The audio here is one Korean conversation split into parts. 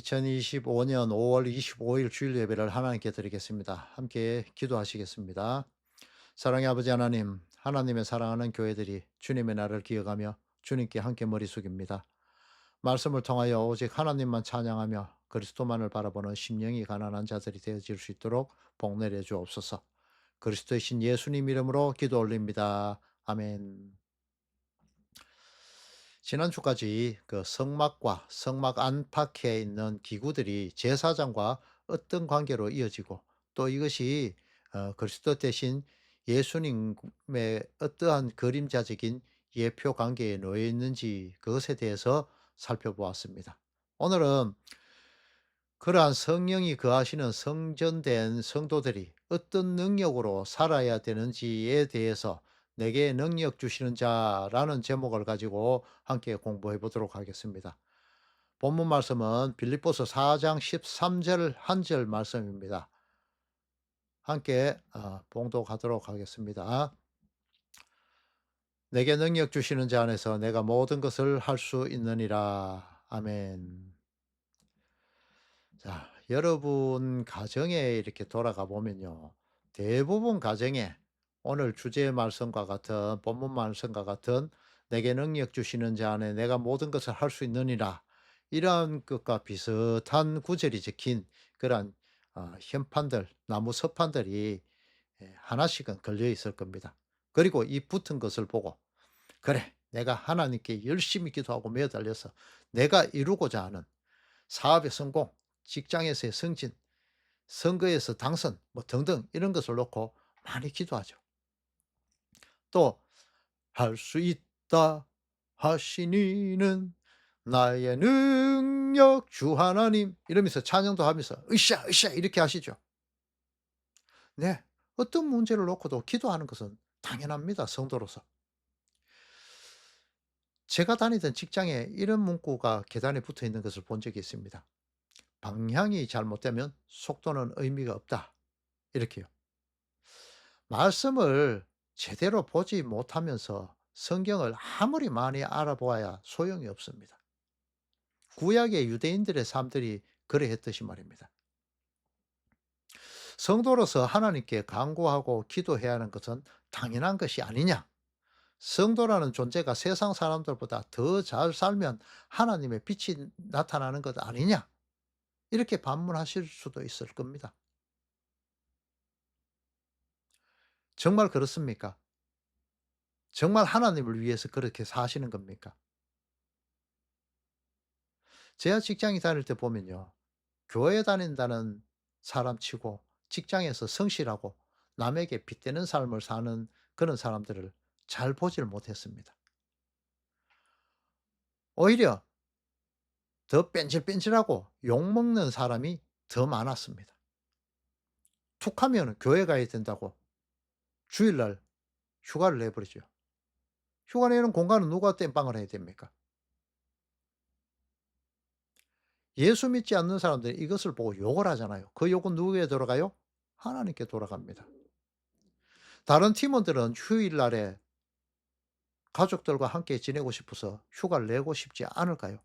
2025년 5월 25일 주일 예배를 하나님께 드리겠습니다. 함께 기도하시겠습니다. 사랑의 아버지 하나님, 하나님의 사랑하는 교회들이 주님의 날을 기억하며 주님께 함께 머리 숙입니다. 말씀을 통하여 오직 하나님만 찬양하며 그리스도만을 바라보는 심령이 가난한 자들이 되어질 수 있도록 복 내려 주옵소서. 그리스도의 신 예수님 이름으로 기도 올립니다. 아멘. 지난주까지 그 성막과 성막 안팎에 있는 기구들이 제사장과 어떤 관계로 이어지고 또 이것이 그리스도 대신 예수님의 어떠한 그림자적인 예표 관계에 놓여 있는지 그것에 대해서 살펴보았습니다. 오늘은 그러한 성령이 거하시는 성전된 성도들이 어떤 능력으로 살아야 되는지에 대해서 내게 능력 주시는 자라는 제목을 가지고 함께 공부해 보도록 하겠습니다. 본문 말씀은 빌립보서 4장 13절 한 절 말씀입니다. 함께 봉독하도록 하겠습니다. 내게 능력 주시는 자 안에서 내가 모든 것을 할 수 있느니라. 아멘. 자, 여러분 가정에 이렇게 돌아가 보면요. 대부분 가정에 오늘 주제의 말씀과 같은 본문 말씀과 같은 내게 능력 주시는 자 안에 내가 모든 것을 할 수 있느니라. 이러한 것과 비슷한 구절이 적힌 그러한 현판들, 나무 서판들이 하나씩은 걸려 있을 겁니다. 그리고 이 붙은 것을 보고 그래, 내가 하나님께 열심히 기도하고 매달려서 내가 이루고자 하는 사업의 성공, 직장에서의 승진, 선거에서 당선 뭐 등등 이런 것을 놓고 많이 기도하죠. 또 할 수 있다 하시니는 나의 능력 주 하나님 이러면서 찬양도 하면서 으쌰 으쌰 이렇게 하시죠. 네. 어떤 문제를 놓고도 기도하는 것은 당연합니다, 성도로서. 제가 다니던 직장에 이런 문구가 계단에 붙어 있는 것을 본 적이 있습니다. 방향이 잘못되면 속도는 의미가 없다. 이렇게요. 말씀을 제대로 보지 못하면서 성경을 아무리 많이 알아보아야 소용이 없습니다. 구약의 유대인들의 삶들이 그러했듯이 말입니다. 성도로서 하나님께 간구하고 기도해야 하는 것은 당연한 것이 아니냐? 성도라는 존재가 세상 사람들보다 더 잘 살면 하나님의 빛이 나타나는 것 아니냐? 이렇게 반문하실 수도 있을 겁니다. 정말 그렇습니까? 정말 하나님을 위해서 그렇게 사시는 겁니까? 제가 직장에 다닐 때 보면요. 교회 다닌다는 사람치고 직장에서 성실하고 남에게 빗대는 삶을 사는 그런 사람들을 잘 보질 못했습니다. 오히려 더 뺀질뺀질하고 욕먹는 사람이 더 많았습니다. 툭하면 교회 가야 된다고 주일날 휴가를 내버리죠. 휴가 내는 공간은 누가 땜빵을 해야 됩니까? 예수 믿지 않는 사람들이 이것을 보고 욕을 하잖아요. 그 욕은 누구에게 돌아가요? 하나님께 돌아갑니다. 다른 팀원들은 휴일날에 가족들과 함께 지내고 싶어서 휴가를 내고 싶지 않을까요?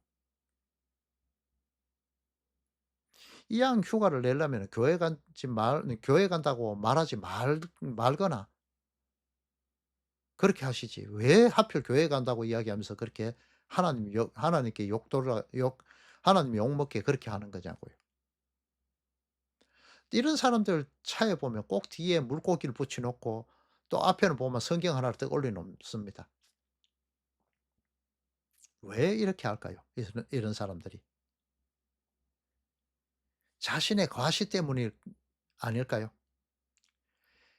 이왕 휴가를 내려면 교회 간다고 말하지 말거나 그렇게 하시지. 왜 하필 교회 간다고 이야기하면서 그렇게 하나님께 하나님 욕먹게 그렇게 하는 거냐고요. 이런 사람들 차에 보면 꼭 뒤에 물고기를 붙여 놓고 또 앞에는 보면 성경 하나를 딱 올려 놓습니다. 왜 이렇게 할까요? 이런 사람들이. 자신의 과시 때문이 아닐까요?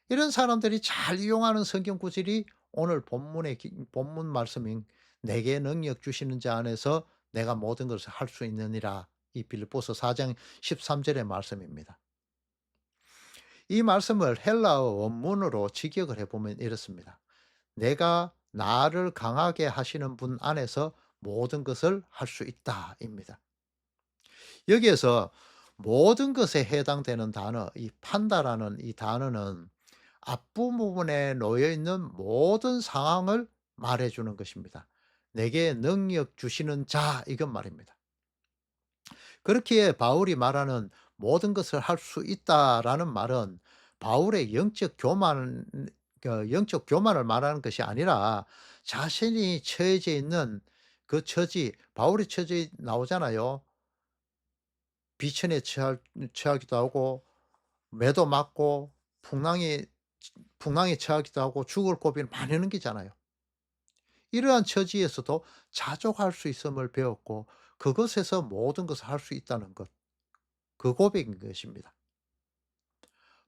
이런 사람들이 잘 이용하는 성경 구절이 오늘 본문 말씀인 "내게 능력 주시는 자 안에서 내가 모든 것을 할 수 있느니라." 이 빌립보서 4장 13 절의 말씀입니다. 이 말씀을 헬라어 원문으로 직역을 해 보면 이렇습니다. "내가 나를 강하게 하시는 분 안에서 모든 것을 할 수 있다."입니다. 여기에서 모든 것에 해당되는 단어 이 판다라는 이 단어는 앞부분에 놓여 있는 모든 상황을 말해 주는 것입니다. "내게 능력 주시는 자." 이건 말입니다. 그렇기에 바울이 말하는 "모든 것을 할 수 있다."라는 말은 바울의 영적 교만을 말하는 것이 아니라 자신이 처해져 있는 그 처지, 바울이 처지 나오잖아요. 비천에 처하기도 하고 매도 맞고 풍랑이 풍랑에 처하기도 하고 죽을 고비를 많이 넘기잖아요. 이러한 처지에서도 자족할 수 있음을 배웠고 그것에서 모든 것을 할 수 있다는 것, 그 고백인 것입니다.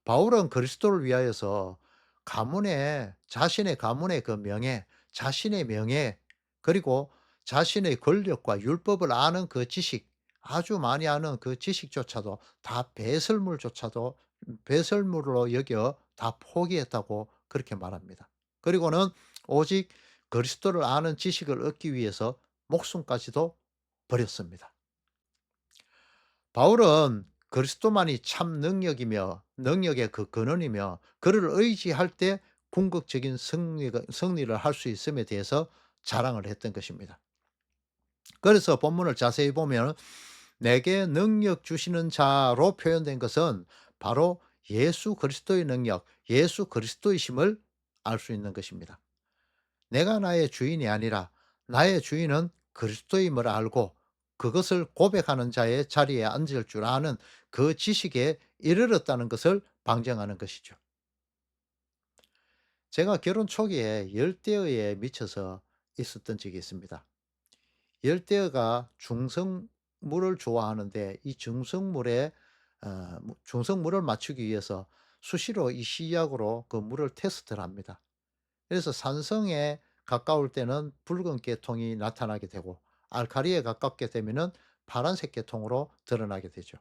바울은 그리스도를 위하여서 자신의 가문의 그 명예, 자신의 명예, 그리고 자신의 권력과 율법을 아는 그 지식, 아주 많이 아는 그 지식조차도 다 배설물로 여겨 다 포기했다고 그렇게 말합니다. 그리고는 오직 그리스도를 아는 지식을 얻기 위해서 목숨까지도 버렸습니다. 바울은 그리스도만이 참 능력의 그 근원이며 그를 의지할 때 궁극적인 승리를 할 수 있음에 대해서 자랑을 했던 것입니다. 그래서 본문을 자세히 보면 "내게 능력 주시는 자"로 표현된 것은 바로 예수 그리스도의 능력, 예수 그리스도이심을 알 수 있는 것입니다. 내가 나의 주인이 아니라 나의 주인은 그리스도임을 알고 그것을 고백하는 자의 자리에 앉을 줄 아는 그 지식에 이르렀다는 것을 방증하는 것이죠. 제가 결혼 초기에 열대어에 미쳐서 있었던 적이 있습니다. 열대어가 중성물을 좋아하는데 이 중성물을 맞추기 위해서 수시로 이 시약으로 그 물을 테스트를 합니다. 그래서 산성에 가까울 때는 붉은 계통이 나타나게 되고 알칼리에 가깝게 되면은 파란색 계통으로 드러나게 되죠.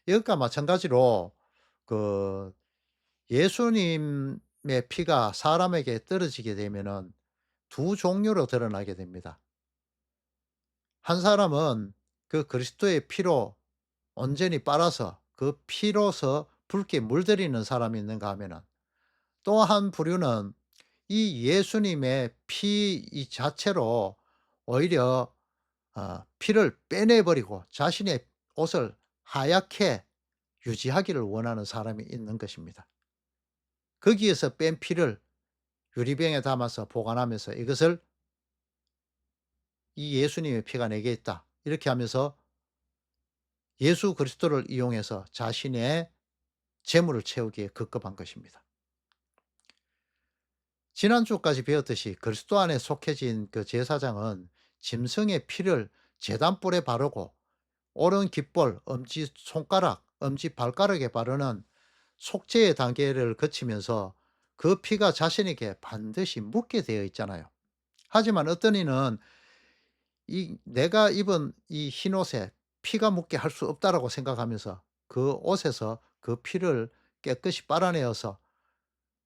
이것과 마찬가지로 그 예수님의 피가 사람에게 떨어지게 되면은 두 종류로 드러나게 됩니다. 한 사람은 그 그리스도의 피로 온전히 빨아서 그 피로서 붉게 물들이는 사람이 있는가 하면은 또 한 부류는 이 예수님의 피 이 자체로 오히려 피를 빼내 버리고 자신의 옷을 하얗게 유지하기를 원하는 사람이 있는 것입니다. 거기에서 뺀 피를 유리병에 담아서 보관하면서 이것을 "이 예수님의 피가 내게 있다." 이렇게 하면서 예수 그리스도를 이용해서 자신의 재물을 채우기에 급급한 것입니다. 지난주까지 배웠듯이 그리스도 안에 속해진 그 제사장은 짐승의 피를 제단불에 바르고 오른 깃볼, 엄지발가락에 바르는 속죄의 단계를 거치면서 그 피가 자신에게 반드시 묻게 되어 있잖아요. 하지만 어떤 이는 이 내가 입은 이 흰옷에 피가 묻게 할 수 없다라고 생각하면서 그 옷에서 그 피를 깨끗이 빨아내어서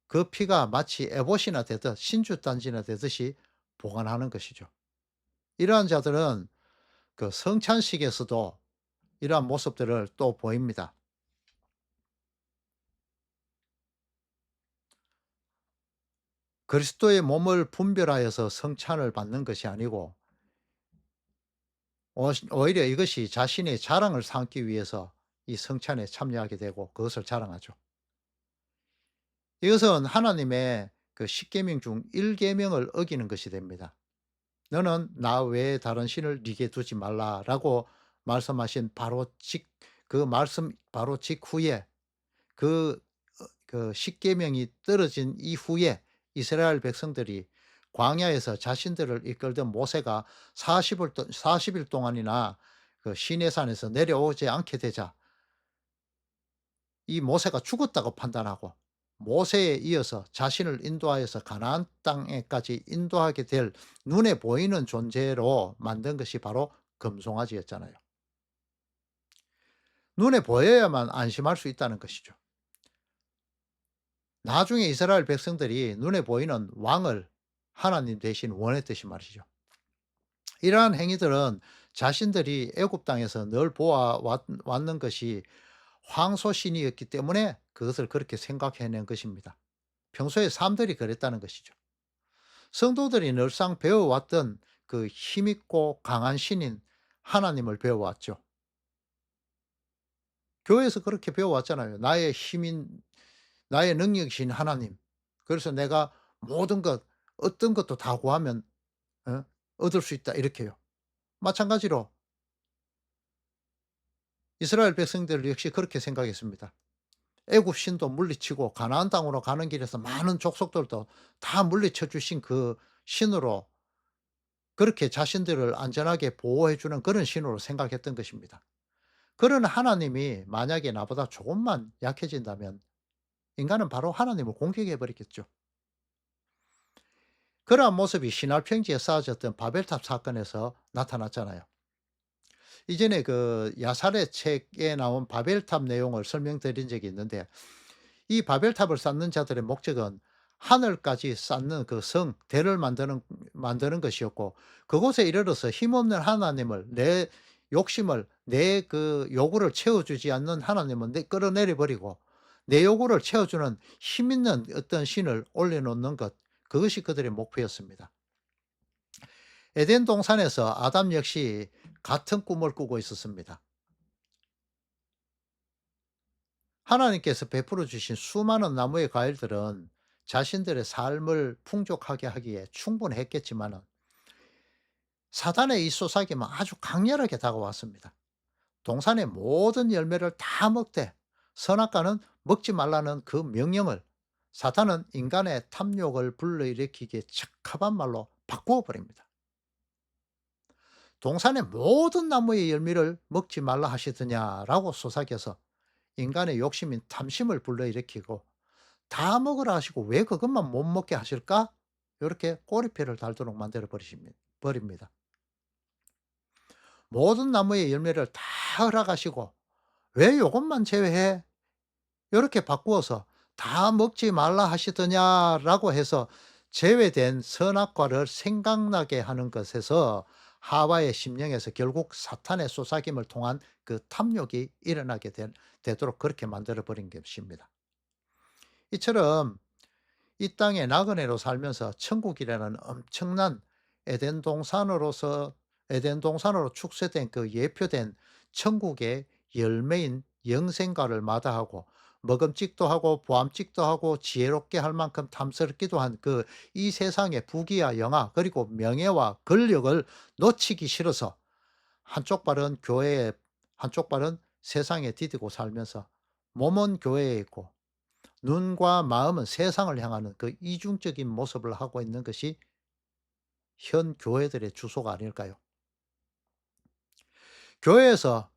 그 피가 마치 에봇이나 되듯 신주단지나 되듯이 보관하는 것이죠. 이러한 자들은 그 성찬식에서도 이러한 모습들을 또 보입니다. 그리스도의 몸을 분별하여서 성찬을 받는 것이 아니고 오히려 이것이 자신의 자랑을 삼기 위해서 이 성찬에 참여하게 되고 그것을 자랑하죠. 이것은 하나님의 그 십계명 중 1 계명을 어기는 것이 됩니다. "너는 나 외에 다른 신을 네게 두지 말라."라고 말씀하신 그 말씀 바로 직후에 그 십계명이 떨어진 이후에 이스라엘 백성들이 광야에서 자신들을 이끌던 모세가 40일 동안이나 그 시내산에서 내려오지 않게 되자 이 모세가 죽었다고 판단하고 모세에 이어서 자신을 인도하여서 가나안 땅에까지 인도하게 될 눈에 보이는 존재로 만든 것이 바로 금송아지였잖아요. 눈에 보여야만 안심할 수 있다는 것이죠. 나중에 이스라엘 백성들이 눈에 보이는 왕을 하나님 대신 원했듯이 말이죠. 이러한 행위들은 자신들이 애굽 땅에서 늘 보아 왔는 것이 황소신이었기 때문에 그것을 그렇게 생각해낸 것입니다. 평소에 삶들이 그랬다는 것이죠. 성도들이 늘상 배워왔던 그 힘있고 강한 신인 하나님을 배워왔죠. 교회에서 그렇게 배워왔잖아요. 나의 힘인 나의 능력이신 하나님. 그래서 내가 모든 것 어떤 것도 다 구하면 어 얻을 수 있다 이렇게요. 마찬가지로 이스라엘 백성들 역시 그렇게 생각했습니다. 애굽 신도 물리치고 가나안 땅으로 가는 길에서 많은 족속들도 다 물리쳐 주신 그 신으로 그렇게 자신들을 안전하게 보호해 주는 그런 신으로 생각했던 것입니다. 그런 하나님이 만약에 나보다 조금만 약해진다면 인간은 바로 하나님을 공격해 버리겠죠. 그러한 모습이 신할 평지에 쌓아졌던 바벨탑 사건에서 나타났잖아요. 이전에 그 야살의 책에 나온 바벨탑 내용을 설명드린 적이 있는데 이 바벨탑을 쌓는 자들의 목적은 하늘까지 쌓는 그 대를 만드는 것이었고 그곳에 이르러서 힘없는 하나님을 내 욕심을 내 그 요구를 채워주지 않는 하나님은 끌어내려 버리고 내 요구를 채워주는 힘 있는 어떤 신을 올려놓는 것 그것이 그들의 목표였습니다. 에덴 동산에서 아담 역시 같은 꿈을 꾸고 있었습니다. 하나님께서 베풀어 주신 수많은 나무의 과일들은 자신들의 삶을 풍족하게 하기에 충분했겠지만은 사단의 이 쏘사김은 아주 강렬하게 다가왔습니다. 동산의 모든 열매를 다 먹되 선악과는 먹지 말라는 그 명령을 사탄은 인간의 탐욕을 불러일으키기에 적합한 말로 바꾸어 버립니다. 동산의 모든 나무의 열매를 먹지 말라 하시더냐라고 쏘사겨서 인간의 욕심인 탐심을 불러일으키고 다 먹으라 하시고 왜 그것만 못 먹게 하실까? 요렇게 꼬리표를 달도록 만들어 버립니다. 모든 나무의 열매를 다 허락하시고 왜 요것만 제외해? 요렇게 바꾸어서 다 먹지 말라 하시더냐라고 해서 제외된 선악과를 생각나게 하는 것에서 하와의 심령에서 결국 사탄의 쏘사김을 통한 그 탐욕이 일어나게 되도록 그렇게 만들어 버린 것입니다. 이처럼 이 땅에 나그네로 살면서 천국이라는 엄청난 에덴 동산으로서 에덴 동산으로 축소된 그 예표된 천국의 열매인 영생과를 마다하고 먹음직도 하고 보암직도 하고 지혜롭게 할 만큼 탐스럽기도 한 그 이 세상의 부귀와 영화 그리고 명예와 권력을 놓치기 싫어서 한쪽 발은 교회에 한쪽 발은 세상에 디디고 살면서 몸은 교회에 있고 눈과 마음은 세상을 향하는 그 이중적인 모습을 하고 있는 것이 현 교회들의 주소가 아닐까요? 교회에서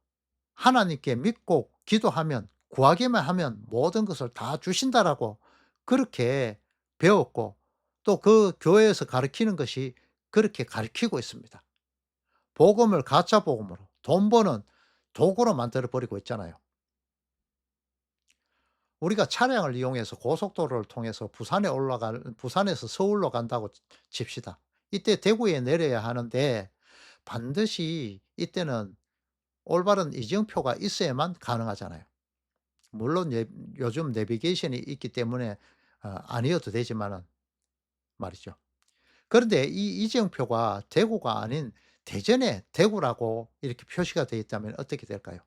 하나님께 믿고 기도하면 구하기만 하면 모든 것을 다 주신다라고 그렇게 배웠고 또 그 교회에서 가르치는 것이 그렇게 가르치고 있습니다. 복음을 가짜 복음으로 돈 버는 도구로 만들어 버리고 있잖아요. 우리가 차량을 이용해서 고속도로를 통해서 부산에서 서울로 간다고 칩시다. 이때 대구에 내려야 하는데 반드시 이때는 올바른 이정표가 있어야만 가능하잖아요. 물론 요즘 내비게이션이 있기 때문에 아니어도 되지만은 말이죠. 그런데 이 이정표가 대구가 아닌 대전의 대구라고 이렇게 표시가 되어 있다면 어떻게 될까요?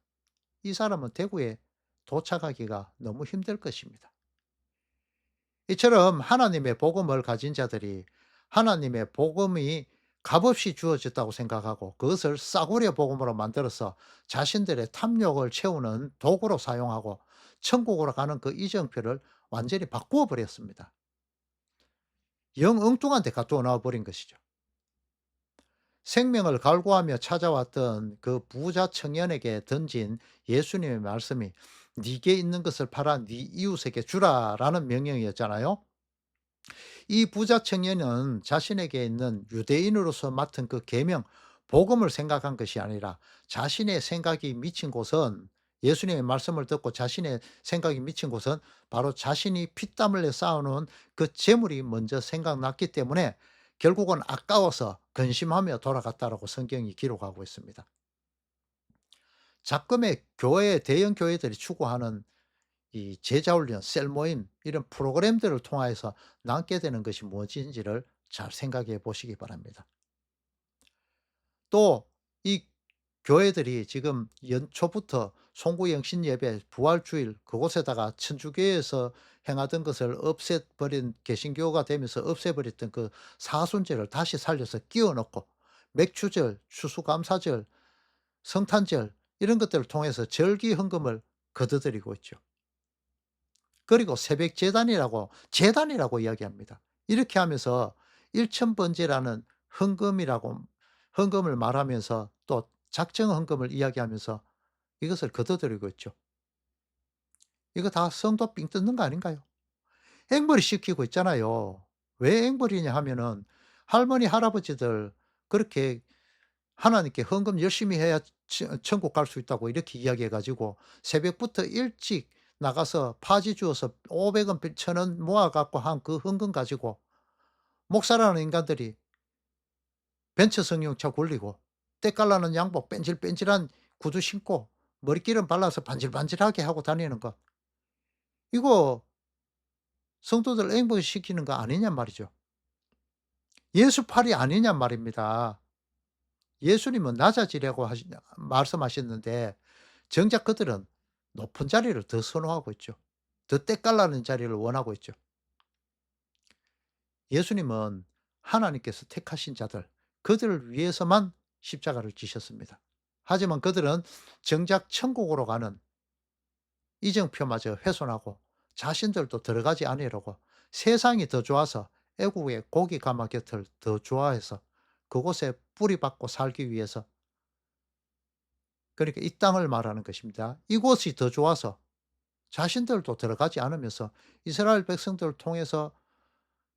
이 사람은 대구에 도착하기가 너무 힘들 것입니다. 이처럼 하나님의 복음을 가진 자들이 하나님의 복음이 값없이 주어졌다고 생각하고 그것을 싸구려 복음으로 만들어서 자신들의 탐욕을 채우는 도구로 사용하고 천국으로 가는 그 이정표를 완전히 바꾸어 버렸습니다. 영 엉뚱한 데 갖다 놔 버린 것이죠. 생명을 갈구하며 찾아왔던 그 부자 청년에게 던진 예수님의 말씀이 "네게 있는 것을 팔아 네 이웃에게 주라."라는 명령이었잖아요. 이 부자 청년은 자신에게 있는 유대인으로서 맡은 그 계명, 복음을 생각한 것이 아니라 자신의 생각이 미친 곳은 예수님의 말씀을 듣고 자신의 생각이 미친 곳은 바로 자신이 피땀 흘려 쌓아놓은 그 재물이 먼저 생각났기 때문에 결국은 아까워서 근심하며 돌아갔다라고 성경이 기록하고 있습니다. 작금의 대형 교회들이 추구하는 이 제자훈련, 셀모임 이런 프로그램들을 통하여서 남게 되는 것이 무엇인지를 잘 생각해 보시기 바랍니다. 또 이 교회들이 지금 연초부터 송구영신 예배, 부활주일 그곳에다가 천주교에서 행하던 것을 없애버린 개신교가 되면서 없애버렸던 그 사순절을 다시 살려서 끼워 넣고 맥주절, 추수감사절, 성탄절 이런 것들을 통해서 절기 헌금을 거둬들이고 있죠. 그리고 새벽 재단이라고 이야기합니다. 이렇게 하면서 일천번제라는 헌금이라고 헌금을 말하면서 또 작정 헌금을 이야기하면서 이것을 거둬들이고 있죠. 이거 다 성도 삥 뜯는 거 아닌가요? 앵벌이 시키고 있잖아요. 왜 앵벌이냐 하면은 할머니, 할아버지들 그렇게 하나님께 헌금 열심히 해야 천국 갈 수 있다고 이렇게 이야기해 가지고 새벽부터 일찍 나가서 파지 주어서 500원, 1,000원 모아 갖고 한 그 헌금 가지고 목사라는 인간들이 벤츠 승용차 굴리고 때깔나는 양복 뺀질뺀질한 구두 신고 머리기름 발라서 반질반질하게 하고 다니는 것. 이거 성도들 앵벌시키는 거 아니냔 말이죠. 예수팔이 아니냔 말입니다. 예수님은 낮아지라고 말씀하셨는데 정작 그들은 높은 자리를 더 선호하고 있죠. 더 때깔나는 자리를 원하고 있죠. 예수님은 하나님께서 택하신 자들, 그들을 위해서만 십자가를 지셨습니다. 하지만 그들은 정작 천국으로 가는 이정표마저 훼손하고 자신들도 들어가지 아니하려고 세상이 더 좋아서 애국의 고기 가마 곁을 더 좋아해서 그곳에 뿌리박고 살기 위해서, 그러니까 이 땅을 말하는 것입니다. 이곳이 더 좋아서 자신들도 들어가지 않으면서 이스라엘 백성들을 통해서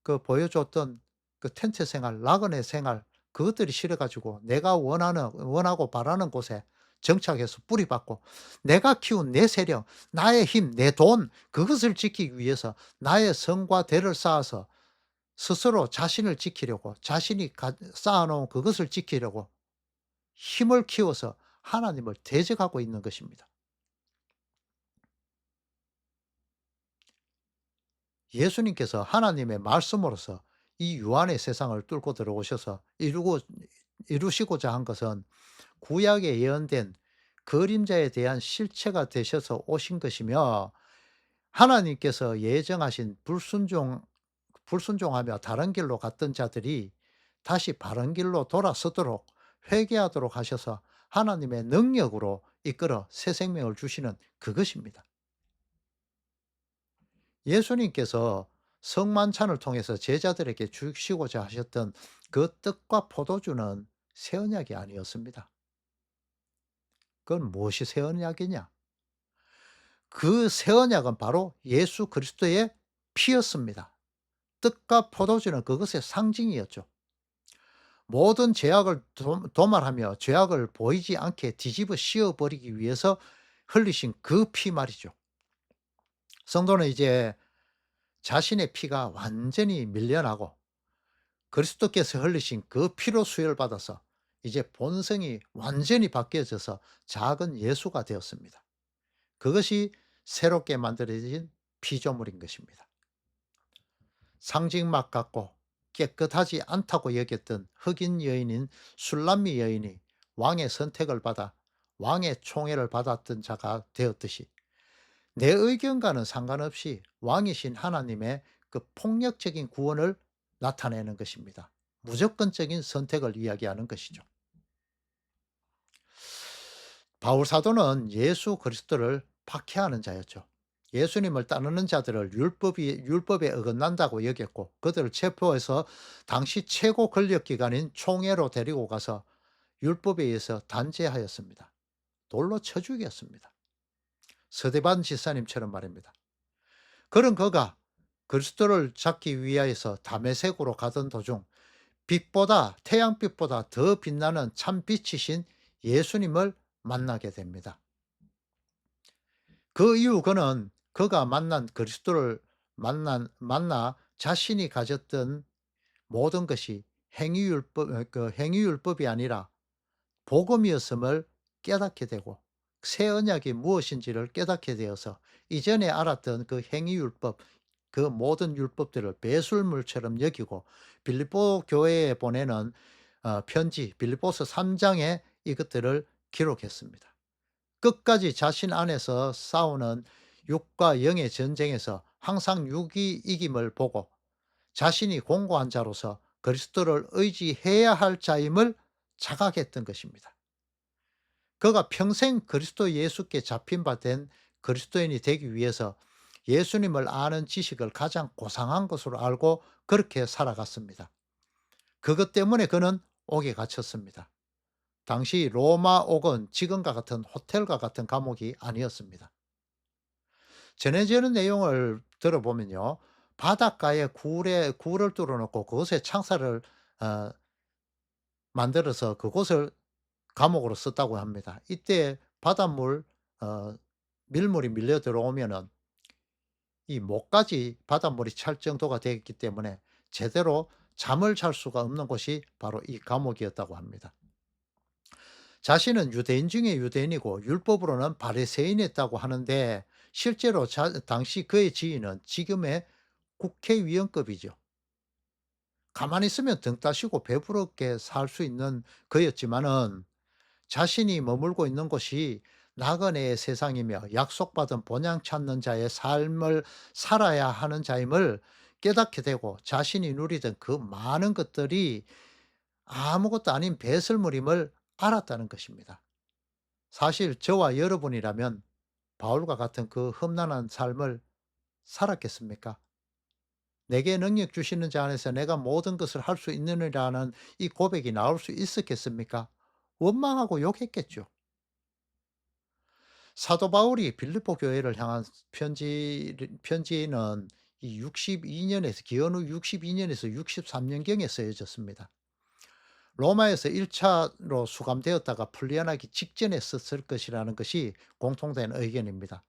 그 보여줬던 그 텐트 생활, 나그네 생활 그것들이 싫어 가지고 내가 원하고 바라는 곳에 정착해서 뿌리박고 내가 키운 내 세력, 나의 힘, 내 돈 그것을 지키기 위해서 나의 성과 대를 쌓아서 스스로 자신을 지키려고 자신이 쌓아 놓은 그것을 지키려고 힘을 키워서 하나님을 대적하고 있는 것입니다. 예수님께서 하나님의 말씀으로서 이 유한의 세상을 뚫고 들어오셔서 이루시고자 한 것은 구약에 예언된 그림자에 대한 실체가 되셔서 오신 것이며, 하나님께서 예정하신 불순종하며 다른 길로 갔던 자들이 다시 바른 길로 돌아서도록 회개하도록 하셔서 하나님의 능력으로 이끌어 새 생명을 주시는 그것입니다. 예수님께서 성만찬을 통해서 제자들에게 주시고자 하셨던 그 떡과 포도주는 새 언약이 아니었습니다. 그건 무엇이 새 언약이냐? 그 새 언약은 바로 예수 그리스도의 피였습니다. 떡과 포도주는 그것의 상징이었죠. 모든 죄악을 도말하며 죄악을 보이지 않게 뒤집어 씌워 버리기 위해서 흘리신 그 피 말이죠. 성도는 이제 자신의 피가 완전히 밀려나고 그리스도께서 흘리신 그 피로 수혈받아서 이제 본성이 완전히 바뀌어져서 작은 예수가 되었습니다. 그것이 새롭게 만들어진 피조물인 것입니다. 상징막 같고 깨끗하지 않다고 여겼던 흑인 여인인 술람미 여인이 왕의 선택을 받아 왕의 총애를 받았던 자가 되었듯이 내 의견과는 상관없이 왕이신 하나님의 그 폭력적인 구원을 나타내는 것입니다. 무조건적인 선택을 이야기하는 것이죠. 바울 사도는 예수 그리스도를 박해하는 자였죠. 예수님을 따르는 자들을 율법에 어긋난다고 여겼고 그들을 체포해서 당시 최고 권력기관인 총회로 데리고 가서 율법에 의해서 단죄하였습니다. 돌로 쳐 죽였습니다. 서대반 지사님처럼 말입니다. 그런 그가 그리스도를 잡기 위하여서 다메섹으로 가던 도중 태양빛보다 더 빛나는 참 빛이신 예수님을 만나게 됩니다. 그 이후 그는 그가 만난 그리스도를 만나 자신이 가졌던 모든 것이 행위율법이 아니라 복음이었음을 깨닫게 되고 새 언약이 무엇인지를 깨닫게 되어서 이전에 알았던 그 행위율법, 그 모든 율법들을 배설물처럼 여기고 빌립보 교회에 보내는 편지 빌립보서 3 장에 이것들을 기록했습니다. 끝까지 자신 안에서 싸우는 육과 영의 전쟁에서 항상 육이 이김을 보고 자신이 공고한 자로서 그리스도를 의지해야 할 자임을 자각했던 것입니다. 그가 평생 그리스도 예수께 잡힌 바 된 그리스도인이 되기 위해서 예수님을 아는 지식을 가장 고상한 것으로 알고 그렇게 살아갔습니다. 그것 때문에 그는 옥에 갇혔습니다. 당시 로마 옥은 지금과 같은 호텔과 같은 감옥이 아니었습니다. 전해지는 내용을 들어보면요. 바닷가에 굴을 뚫어 놓고 그곳에 창살을 어 만들어서 그곳을 감옥으로 썼다고 합니다. 이때 바닷물 어 밀물이 밀려 들어오면은 이 목까지 바닷물이 찰 정도가 되었기 때문에 제대로 잠을 잘 수가 없는 곳이 바로 이 감옥이었다고 합니다. 자신은 유대인 중에 유대인이고 율법으로는 바리새인이었다고 하는데 실제로 당시 그의 지위는 지금의 국회의원급이죠. 가만히 있으면 등 따시고 배부르게 살 수 있는 그였지만은 자신이 머물고 있는 곳이 나그네의 세상이며 약속받은 본향 찾는 자의 삶을 살아야 하는 자임을 깨닫게 되고 자신이 누리던 그 많은 것들이 아무것도 아닌 배설물임을 알았다는 것입니다. 사실 저와 여러분이라면 바울과 같은 그 험난한 삶을 살았겠습니까? 내게 능력 주시는 자 안에서 내가 모든 것을 할 수 있느니라는 이 고백이 나올 수 있었겠습니까? 원망하고 욕했겠죠. 사도 바울이 빌립보 교회를 향한 편지는 이 62년에서 기원후 62년에서 63년경에 쓰여졌습니다. 로마에서 1 차로 수감되었다가 풀려나기 직전에 썼을 것이라는 것이 공통된 의견입니다.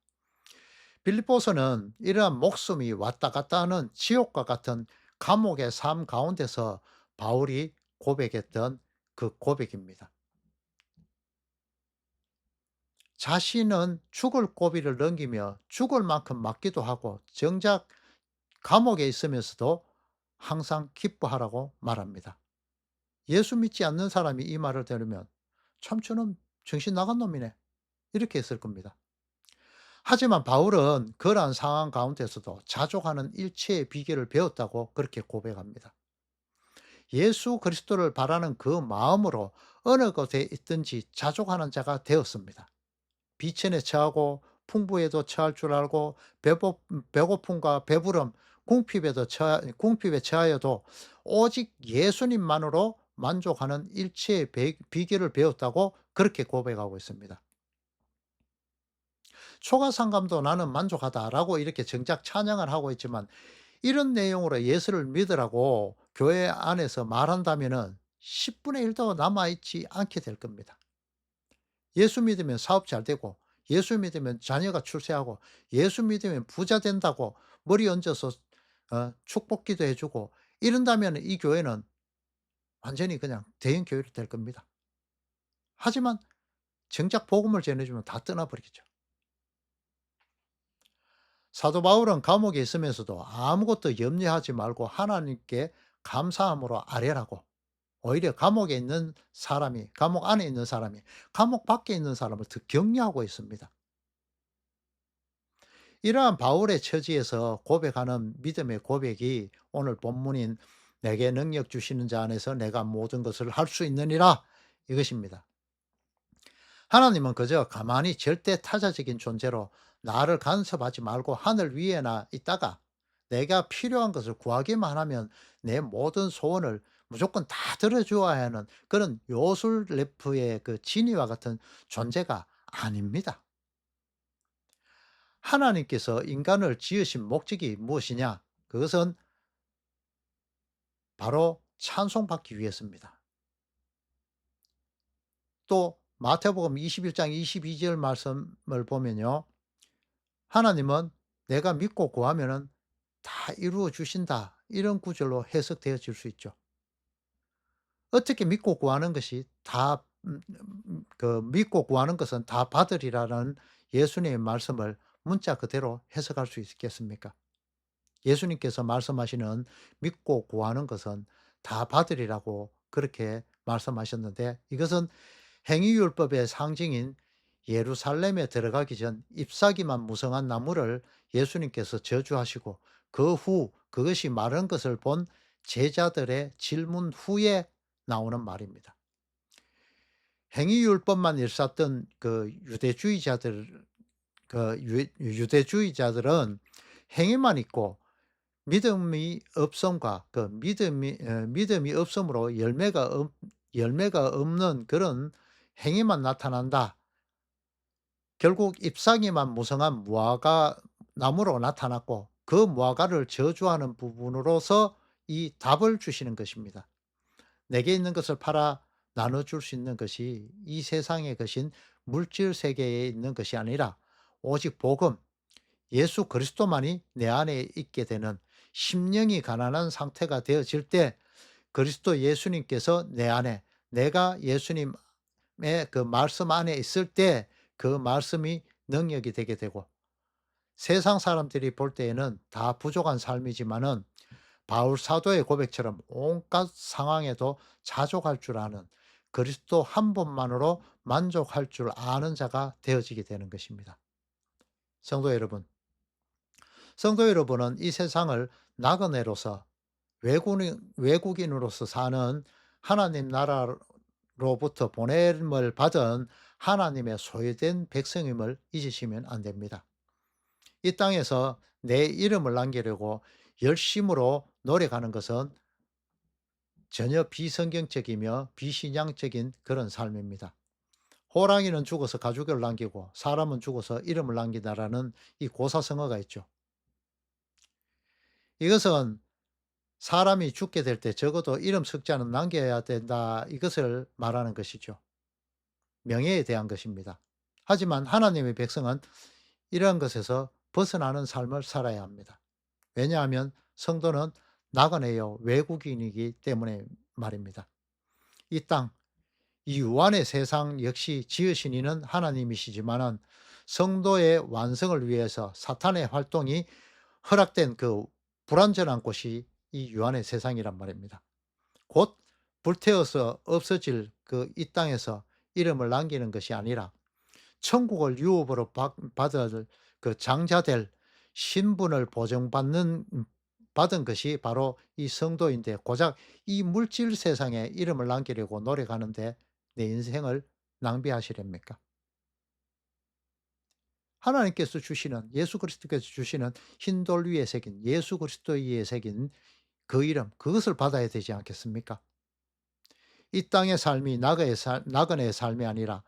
빌립보서는 이러한 목숨이 왔다 갔다 하는 지옥과 같은 감옥의 삶 가운데서 바울이 고백했던 그 고백입니다. 자신은 죽을 고비를 넘기며 죽을 만큼 맞기도 하고 정작 감옥에 있으면서도 항상 기뻐하라고 말합니다. 예수 믿지 않는 사람이 이 말을 들으면 참 저놈 정신 나간 놈이네 이렇게 했을 겁니다. 하지만 바울은 그러한 상황 가운데서도 자족하는 일체의 비결을 배웠다고 그렇게 고백합니다. 예수 그리스도를 바라는 그 마음으로 어느 곳에 있든지 자족하는 자가 되었습니다. 비천에 처하고 풍부에도 처할 줄 알고 배고픔과 배부름, 궁핍에 처하여도 오직 예수님만으로 만족하는 일체의 비결을 배웠다고 그렇게 고백하고 있습니다. 초가상감도 나는 만족하다라고 이렇게 정작 찬양을 하고 있지만 이런 내용으로 예수를 믿으라고 교회 안에서 말한다면은 10분의 1도 남아있지 않게 될 겁니다. 예수 믿으면 사업 잘 되고 예수 믿으면 자녀가 출세하고 예수 믿으면 부자 된다고 머리 얹어서 축복 기도해 주고 이런다면 이 교회는 완전히 그냥 대형 교회로 될 겁니다. 하지만 정작 복음을 전해 주면 다 떠나 버리겠죠. 사도 바울은 감옥에 있으면서도 아무것도 염려하지 말고 하나님께 감사함으로 아뢰라고 오히려 감옥 안에 있는 사람이 감옥 밖에 있는 사람을 더 격려하고 있습니다. 이러한 바울의 처지에서 고백하는 믿음의 고백이 오늘 본문인 "내게 능력 주시는 자 안에서 내가 모든 것을 할 수 있느니라." 이것입니다. 하나님은 그저 가만히 절대 타자적인 존재로 나를 간섭하지 말고 하늘 위에나 있다가 내가 필요한 것을 구하기만 하면 내 모든 소원을 무조건 다 들어 주어야 하는 그런 요술 래프의 그 지니와 같은 존재가 아닙니다. 하나님께서 인간을 지으신 목적이 무엇이냐? 그것은 바로 찬송받기 위해서입니다. 또 마태복음 21장 22절 말씀을 보면요. 하나님은 "내가 믿고 구하면은 다 이루어 주신다." 이런 구절로 해석되어질 수 있죠. 어떻게 믿고 구하는 것이 다 믿고 구하는 것은 다 받으리라는 예수님의 말씀을 문자 그대로 해석할 수 있겠습니까? 예수님께서 말씀하시는 믿고 구하는 것은 다 받으리라고 그렇게 말씀하셨는데 이것은 행위율법의 상징인 예루살렘에 들어가기 전 잎사귀만 무성한 나무를 예수님께서 저주하시고 그 후 그것이 마른 것을 본 제자들의 질문 후에 나오는 말입니다. 행위율법만 일삼던 그 유대주의자들은 행위만 있고 믿음이 없음과 그 믿음이 없음으로 열매가 없는 그런 행위만 나타난다. 결국 잎사귀만 무성한 무화과 나무로 나타났고 그 무화과를 저주하는 부분으로서 이 답을 주시는 것입니다. 내게 있는 것을 팔아 나눠 줄 수 있는 것이 이 세상의 것인 물질 세계에 있는 것이 아니라 오직 복음, 예수 그리스도만이 내 안에 있게 되는 심령이 가난한 상태가 되어질 때 그리스도 예수님께서 내 안에, 내가 예수님의 그 말씀 안에 있을 때 그 말씀이 능력이 되게 되고 세상 사람들이 볼 때에는 다 부족한 삶이지만은 바울 사도의 고백처럼 온갖 상황에도 자족할 줄 아는 그리스도 한 분만으로 만족할 줄 아는 자가 되어지게 되는 것입니다. 성도 여러분, 성도 여러분은 이 세상을 나그네로서 외국인으로서 사는 하나님 나라로부터 보냄을 받은 하나님의 소유된 백성임을 잊으시면 안 됩니다. 이 땅에서 내 이름을 남기려고 열심으로 노력하는 것은 전혀 비성경적이며 비신앙적인 그런 삶입니다. 호랑이는 죽어서 가죽을 남기고 사람은 죽어서 이름을 남긴다라는 이 고사성어가 있죠. 이것은 사람이 죽게 될 때 적어도 이름 석자는 남겨야 된다. 이것을 말하는 것이죠. 명예에 대한 것입니다. 하지만 하나님의 백성은 이러한 것에서 벗어나는 삶을 살아야 합니다. 왜냐하면 성도는 나그네요 외국인이기 때문에 말입니다. 이 땅, 이 유한의 세상 역시 지으신 이는 하나님이시지만은 성도의 완성을 위해서 사탄의 활동이 허락된 그 불완전한 곳이 이 유한의 세상이란 말입니다. 곧 불태워서 없어질 그 이 땅에서 이름을 남기는 것이 아니라 천국을 유업으로 받을 그 장자될 신분을 받은 것이 바로 이 성도인데 고작 이 물질 세상에 이름을 남기려고 노력하는데 내 인생을 낭비하시렵니까? 하나님께서 주시는 예수 그리스도께서 주시는 흰 돌 위에 새긴 예수 그리스도 위에 새긴 그 이름 그것을 받아야 되지 않겠습니까? 이 땅의 삶이 나그네의 삶이 아니라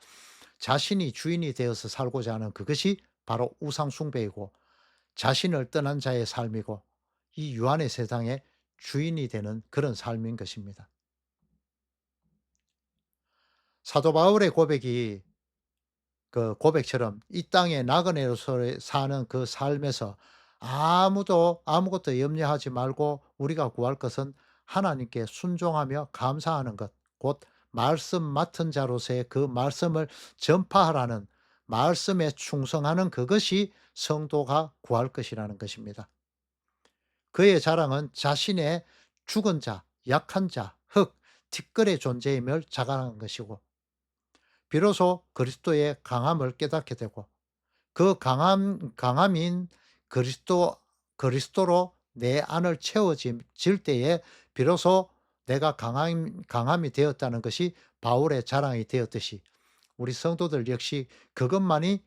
자신이 주인이 되어서 살고자 하는 그것이 바로 우상 숭배이고 자신을 떠난 자의 삶이고 이 유한의 세상의 주인이 되는 그런 삶인 것입니다. 사도 바울의 고백이 그 고백처럼 이 땅에 나그네로서 사는 그 삶에서 아무도 아무것도 염려하지 말고 우리가 구할 것은 하나님께 순종하며 감사하는 것, 곧 말씀 맡은 자로서의 그 말씀을 전파하라는 말씀에 충성하는 그것이 성도가 구할 것이라는 것입니다. 그의 자랑은 자신의 죽은 자, 약한 자, 티끌의 존재임을 자랑하는 것이고 비로소 그리스도의 강함을 깨닫게 되고 그 강함인 그리스도 그리스도로 내 안을 채워질 때에 비로소 내가 강함이 되었다는 것이 바울의 자랑이 되었듯이 우리 성도들 역시 그것만이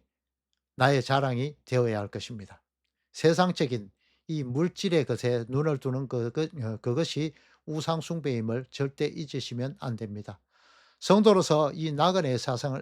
나의 자랑이 되어야 할 것입니다. 세상적인 이 물질의 것에 눈을 두는 그것이 우상 숭배임을 절대 잊으시면 안 됩니다. 성도로서 이 나그네의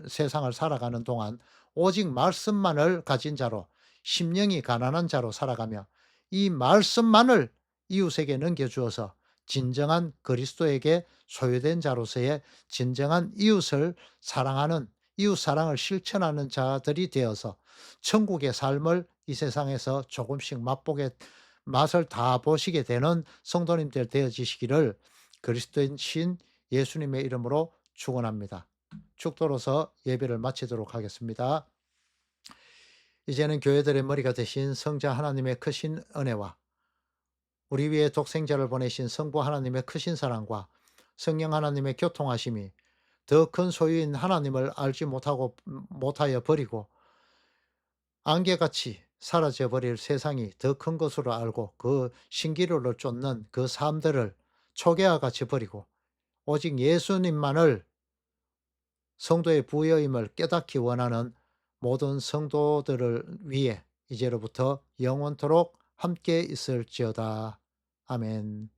세상을 살아가는 동안 오직 말씀만을 가진 자로 심령이 가난한 자로 살아가며 이 말씀만을 이웃에게 넘겨주어서 진정한 그리스도에게 소유된 자로서의 진정한 이웃을 사랑하는 이웃 사랑을 실천하는 자들이 되어서 천국의 삶을 이 세상에서 조금씩 맛을 다 보시게 되는 성도님들 되어지시기를 그리스도인 신 예수님의 이름으로 축원합니다. 축도로서 예배를 마치도록 하겠습니다. 이제는 교회들의 머리가 되신 성자 하나님의 크신 은혜와 우리 위에 독생자를 보내신 성부 하나님의 크신 사랑과 성령 하나님의 교통하심이 더 큰 소유인 하나님을 알지 못하고 못하여 버리고 안개같이 사라져 버릴 세상이 더 큰 것으로 알고 그 신기루를 쫓는 그 삶들을 초계와 같이 버리고 오직 예수님만을 성도의 부여임을 깨닫기 원하는 모든 성도들을 위해 이제로부터 영원토록 함께 있을지어다. 아멘.